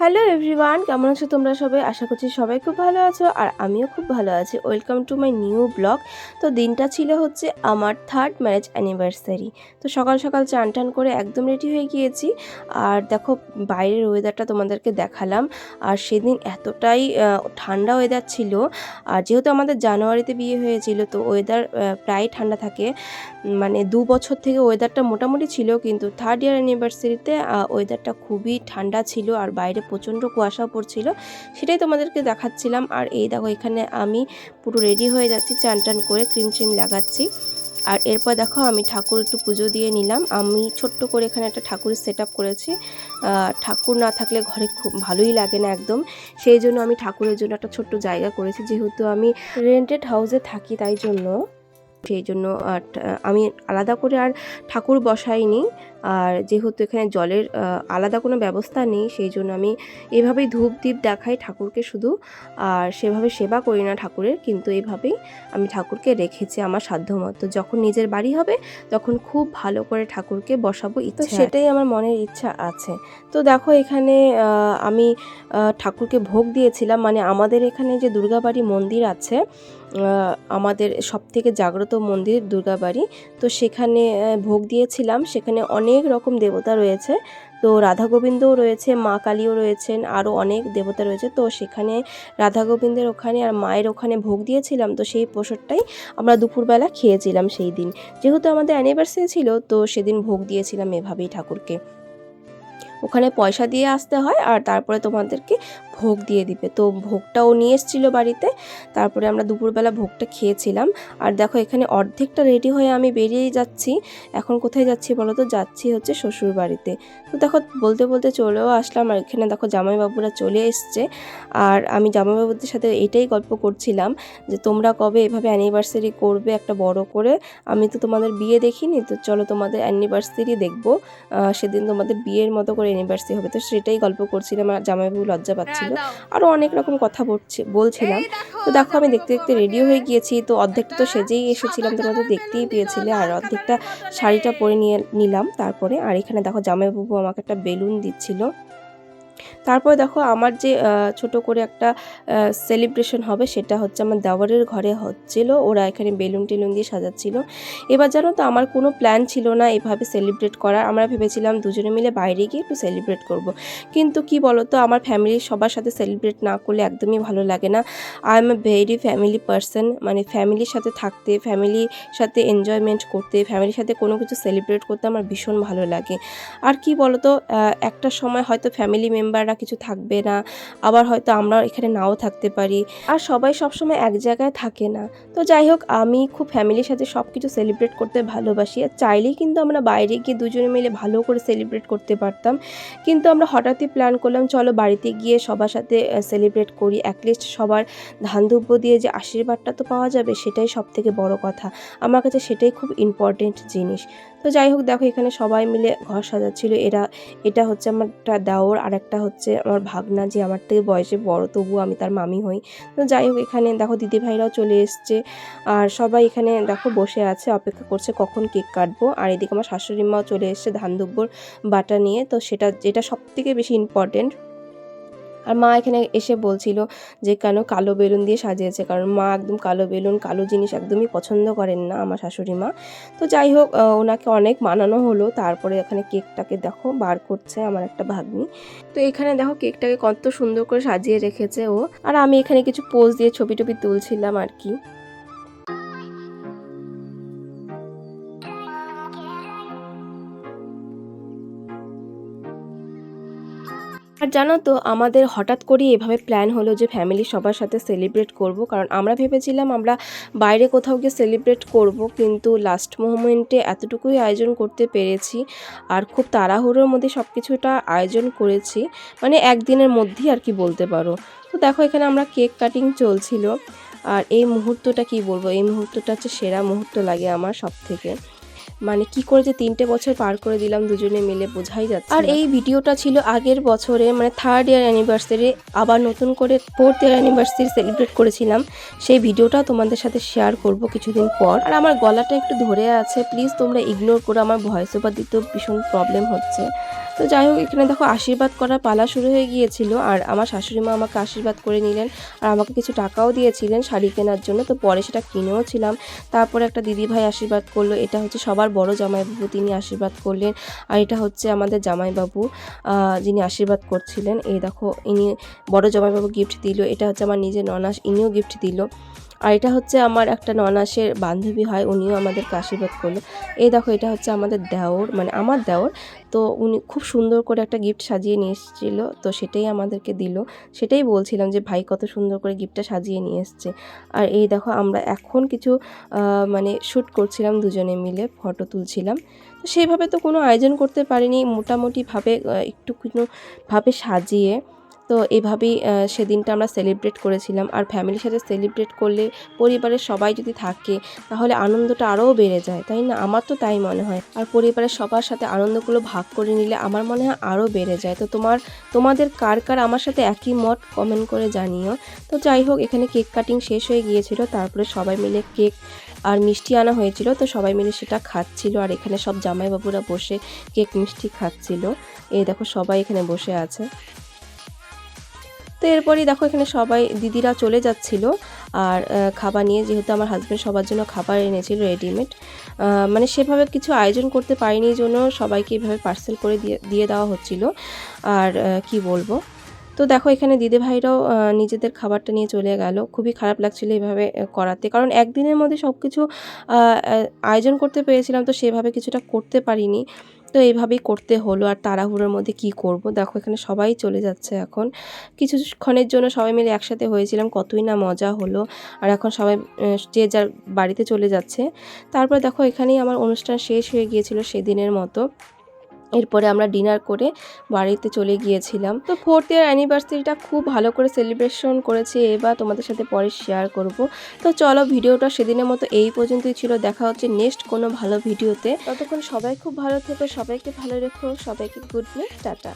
Hello everyone, কেমন আছো তোমরা সবাই? আশা করছি সবাই খুব ভালো আছো আর আমিও খুব ভালো আছি। Welcome to my new blog. তো দিনটা ছিল হচ্ছে আমার 3rd ম্যারেজ অ্যানিভার্সারি। তো সকাল সকাল চান টান করে একদম রেডি হয়ে গিয়েছি। আর দেখো বাইরের ওয়েদারটা তোমাদেরকে দেখালাম। আর সেদিন এতটাই ঠান্ডা ওয়েদার ছিল। আর যেহেতু আমাদের জানুয়ারিতে বিয়ে হয়েছিল, তো ওয়েদার প্রায় ঠান্ডা থাকে। মানে 2 বছর থেকে ওয়েদারটা মোটামুটি ছিল, কিন্তু 3rd ইয়ার অ্যানিভার্সারিতে ওয়েদারটা খুবই ঠান্ডা ছিল আর বাইরে প্রচণ্ড কুয়াশাও পড়ছিল। সেটাই তোমাদেরকে দেখাচ্ছিলাম। আর এই দেখো এখানে আমি পুরো রেডি হয়ে যাচ্ছি, চান টান করে ক্রিম ট্রিম লাগাচ্ছি। আর এরপর দেখো আমি ঠাকুর একটু পুজো দিয়ে নিলাম। আমি ছোট্ট করে এখানে একটা ঠাকুরের সেট আপ করেছি। ঠাকুর না থাকলে ঘরে খুব ভালোই লাগে না একদম। সেই জন্য আমি ঠাকুরের জন্য একটা ছোট্ট জায়গা করেছি, যেহেতু আমি রেন্টেড হাউসে থাকি তাই জন্য। সেই জন্য আমি আলাদা করে আর ঠাকুর বসাইনি। আর যেহেতু এখানে জলের আলাদা কোনো ব্যবস্থা নেই, সেই জন্য আমি এভাবেই ধূপ দ্বীপ দেখাই ঠাকুরকে শুধু। আর সেভাবে সেবা করি না ঠাকুরের, কিন্তু এভাবেই আমি ঠাকুরকে রেখেছি আমার সাধ্যমতো। যখন নিজের বাড়ি হবে তখন খুব ভালো করে ঠাকুরকে বসাবো, ইচ্ছা সেটাই আমার মনের ইচ্ছা আছে। তো দেখো এখানে আমি ঠাকুরকে ভোগ দিয়েছিলাম। মানে আমাদের এখানে যে দুর্গাবাড়ি মন্দির আছে, আমাদের সবথেকে জাগ্রত মন্দির দুর্গাবাড়ি, তো সেখানে ভোগ দিয়েছিলাম। সেখানে অনেক রকম দেবতা রয়েছে, তো রাধা গোবিন্দও রয়েছে, মা কালীও রয়েছেন, আরও অনেক দেবতা রয়েছে। তো সেখানে রাধা গোবিন্দের ওখানে আর মায়ের ওখানে ভোগ দিয়েছিলাম। তো সেই প্রসাদটাই আমরা দুপুরবেলা খেয়েছিলাম সেই দিন। যেহেতু আমাদের অ্যানিভার্সারি ছিল, তো সেদিন ভোগ দিয়েছিলাম এভাবেই ঠাকুরকে। ওখানে পয়সা দিয়ে আসতে হয় আর তারপরে তোমাদেরকে ভোগ দিয়ে দিবে। তো ভোগটাও নিয়ে এসেছিলো বাড়িতে, তারপরে আমরা দুপুরবেলা ভোগটা খেয়েছিলাম। আর দেখো এখানে অর্ধেকটা রেডি হয়ে আমি বেরিয়েই যাচ্ছি। এখন কোথায় যাচ্ছি বলো তো? যাচ্ছি হচ্ছে শ্বশুর বাড়িতে। তো দেখো বলতে বলতে চলেও আসলাম। আর এখানে দেখো জামাইবাবুরা চলে এসছে। আর আমি জামাইবাবুদের সাথে এটাই গল্প করছিলাম যে তোমরা কবে এভাবে অ্যানিভার্সারি করবে একটা বড় করে। আমি তো তোমাদের বিয়ে দেখিনি, তো চলো তোমাদের অ্যানিভার্সারি দেখবো। সেদিন তোমাদের বিয়ের মতো করে অ্যানিভার্সারি হবে। তো সেটাই গল্প করছিলাম আর জামাইবাবু লজ্জা পাচ্ছিল। আরও অনেক রকম কথা বলছিলাম। তো দেখো আমি দেখতে দেখতে রেডিও হয়ে গিয়েছি। তো অর্ধেকটা তো সেজেই এসেছিলাম, তোমরা তো দেখতেই পেয়েছিলে। আর অর্ধেকটা শাড়িটা পরে নিলাম তারপরে। আর এখানে দেখো জামাইবাবু আমাকে একটা বেলুন দিচ্ছিল। তারপরে দেখো আমার যে ছোট করে একটা সেলিব্রেশন হবে, সেটা হচ্ছে আমার দেওয়ারের ঘরে হচ্ছিল। ওরা এখানে বেলুন টেলুন দিয়ে সাজাচ্ছিল। এবার জানো তো আমার কোনো প্ল্যান ছিল না এভাবে সেলিব্রেট করার। আমরা ভেবেছিলাম দুজনে মিলে বাইরে গিয়ে একটু সেলিব্রেট করব। কিন্তু কি বলো তো, আমার ফ্যামিলির সবার সাথে সেলিব্রেট না করলে একদমই ভালো লাগে না। I M a very family person. মানে ফ্যামিলির সাথে থাকতে, ফ্যামিলির সাথে এনজয়মেন্ট করতে, ফ্যামিলির সাথে কোনো কিছু সেলিব্রেট করতে আমার ভীষণ ভালো লাগে। আর কি বলো তো, একটা সময় হয়তো ফ্যামিলি মেম্বাররা কিছু থাকবে না, আবার হয়তো আমরা এখানে নাও থাকতে পারি। আর সবাই সবসময় এক জায়গায় থাকে না। তো যাই হোক, আমি খুব ফ্যামিলির সাথে সব কিছু সেলিব্রেট করতে ভালোবাসি। আর চাইলেই কিন্তু আমরা বাইরে গিয়ে দুজনে মিলে ভালো করে সেলিব্রেট করতে পারতাম, কিন্তু আমরা হঠাৎই প্ল্যান করলাম চলো বাড়িতে গিয়ে সবার সাথে সেলিব্রেট করি। অ্যাটলিস্ট সবার ধানদুব্য দিয়ে যে আশীর্বাদটা তো পাওয়া যাবে, সেটাই সব থেকে বড় কথা। আমার কাছে সেটাই খুব ইম্পর্টেন্ট জিনিস। তো যাই হোক, দেখো এখানে সবাই মিলে ঘর সাজাচ্ছিল। এটা হচ্ছে আমার একটা দেওর, আর একটা হচ্ছে আমার ভাগনা, যে আমার থেকে বয়সে বড়, তবুও আমি তার মামি হই। তো যাই হোক, এখানে দেখো দিদিভাইরাও চলে এসছে। আর সবাই এখানে দেখো বসে আছে, অপেক্ষা করছে কখন কেক কাটবো। আর এদিকে আমার শাশুড়ি মাও চলে এসছে ধানদুব্বর বাটা নিয়ে। তো যেটা সব থেকে বেশি ইম্পর্টেন্ট। আর মা এখানে এসে বলছিল যে কেন কালো বেলুন দিয়ে সাজিয়েছে, কারণ মা একদম কালো বেলুন, কালো জিনিস একদমই পছন্দ করেন না আমার শাশুড়ি মা। তো যাই হোক, ওনাকে অনেক মানানো হলো। তারপরে এখানে কেকটাকে দেখো বার করছে আমার একটা ভাগ্নি। তো এখানে দেখো কেকটাকে কত সুন্দর করে সাজিয়ে রেখেছে ও। আর আমি এখানে কিছু পোজ দিয়ে ছবি টবি তুলছিলাম আর কি। আর জানো তো, আমাদের হঠাৎ করেই এভাবে প্ল্যান হলো যে ফ্যামিলি সবার সাথে সেলিব্রেট করব। কারণ আমরা ভেবেছিলাম আমরা বাইরে কোথাও গিয়ে সেলিব্রেট করব, কিন্তু লাস্ট মোমেন্টে এতটুকুই আয়োজন করতে পেরেছি। আর খুব তাড়াহুড়োর মধ্যে সব কিছুটা আয়োজন করেছি, মানে একদিনের মধ্যেই আর কি বলতে পারো। তো দেখো এখানে আমরা কেক কাটিং চলছিল। আর এই মুহূর্তটা কি বলবো, এই মুহূর্তটা হচ্ছে সেরা মুহূর্ত লাগে আমার সব থেকে। মানে কি করে যে 3টে বছর পার করে দিলাম দুজনে মিলে বোঝাই যাচ্ছে। আর এই ভিডিওটা ছিল আগের বছরে মানে 3rd ইয়ার অ্যানিভার্সারি, আবার নতুন করে 4th ইয়ার অ্যানিভার্সারি সেলিব্রেট করেছিলাম। সেই ভিডিওটা তোমাদের সাথে শেয়ার করব কিছুদিন পর। আর আমার গলাটা একটু ধরে আছে, প্লিজ তোমরা ইগনোর করো, আমার ভয়েস ওভার দিতেও ভীষণ প্রবলেম হচ্ছে। তো যাই হোক, এখানে দেখো আশীর্বাদ করার পালা শুরু হয়ে গিয়েছিল, আর আমার শাশুড়ি মা আমাকে আশীর্বাদ করে নিলেন আর আমাকে কিছু টাকাও দিয়েছিলেন শাড়ি কেনার জন্য। তো পরে সেটা কিনেও ছিলাম। তারপরে একটা দিদিভাই আশীর্বাদ করলো, এটা হচ্ছে সবার বড় জামাইবাবু, তিনি আশীর্বাদ করলেন। আর এটা হচ্ছে আমাদের জামাইবাবু যিনি আশীর্বাদ করছিলেন। এই দেখো ইনি বড় জামাইবাবু গিফট দিল, এটা হচ্ছে আমার নিজের ননাস, ইনিও গিফট দিল। আর এটা হচ্ছে আমার একটা ননাসের বান্ধবী হয়, উনিও আমাদেরকে আশীর্বাদ করলো। এই দেখো এটা হচ্ছে আমাদের দেওর, মানে আমার দেওর। তো উনি খুব সুন্দর করে একটা গিফট সাজিয়ে নিয়ে এসেছিলো, তো সেটাই আমাদেরকে দিল। সেটাই বলছিলাম যে ভাই কত সুন্দর করে গিফটটা সাজিয়ে নিয়ে এসছে। আর এই দেখো আমরা এখন কিছু মানে শ্যুট করছিলাম দুজনে মিলে, ফটো তুলছিলাম। তো সেইভাবে তো কোনো আয়োজন করতে পারিনি, মোটামুটিভাবে একটু কোনোভাবে সাজিয়ে। তো এভাবেই সেদিনটা আমরা সেলিব্রেট করেছিলাম। আর ফ্যামিলির সাথে সেলিব্রেট করলে, পরিবারের সবাই যদি থাকে তাহলে আনন্দটা আরও বেড়ে যায়, তাই না? আমার তো তাই মনে হয়। আর পরিবারের সবার সাথে আনন্দগুলো ভাগ করে নিলে আমার মনে হয় আরও বেড়ে যায়। তো তোমাদের কার কার আমার সাথে একই মত কমেন্ট করে জানিও। তো যাই হোক, এখানে কেক কাটিং শেষ হয়ে গিয়েছিল, তারপরে সবাই মিলে কেক আর মিষ্টি আনা হয়েছিল, তো সবাই মিলে সেটা খাচ্ছিল। আর এখানে সব জামাইবাবুরা বসে কেক মিষ্টি খাচ্ছিল। এই দেখো সবাই এখানে বসে আছে। তো এরপরই দেখো এখানে সবাই দিদিরা চলে যাচ্ছিল আর খাবার নিয়ে, যেহেতু আমার হাজব্যান্ড সবার জন্য খাবার এনেছিল রেডিমেড, মানে সেভাবে কিছু আয়োজন করতে পারিনি, জন্য সবাইকে এভাবে পার্সেল করে দিয়ে দেওয়া হচ্ছিল। আর কি বলবো, তো দেখো এখানে দিদিভাইরাও নিজেদের খাবারটা নিয়ে চলে গেল। খুবই খারাপ লাগছিল এভাবে করাতে, কারণ একদিনের মধ্যে সব কিছু আয়োজন করতে পেরেছিলাম, তো সেভাবে কিছুটা করতে পারিনি। তো এইভাবেই করতে হলো, আর তাড়াহুড়োর মধ্যে কি করব। দেখো এখানে সবাই চলে যাচ্ছে এখন। কিছুক্ষণের জন্য সবাই মিলে একসাথে হয়েছিলাম, কতই না মজা হলো। আর এখন সবাই যে যার বাড়িতে চলে যাচ্ছে। তারপর দেখো এখানেই আমার অনুষ্ঠান শেষ হয়ে গিয়েছিল সেদিনের মতো। এরপরে আমরা ডিনার করে বাড়িতে চলে গিয়েছিলাম। তো 4th ইয়ার অ্যানিভার্সারিটা খুব ভালো করে সেলিব্রেশন করেছি, এবার তোমাদের সাথে পরে শেয়ার করব। তো চলো, ভিডিওটা সেদিনের মতো এই পর্যন্তই ছিল। দেখা হচ্ছে নেক্সট কোনো ভালো ভিডিওতে। ততক্ষণ সবাই খুব ভালো থেকো, সবাইকে ভালো রেখো, সবাইকে গুড নাইট, টাটা।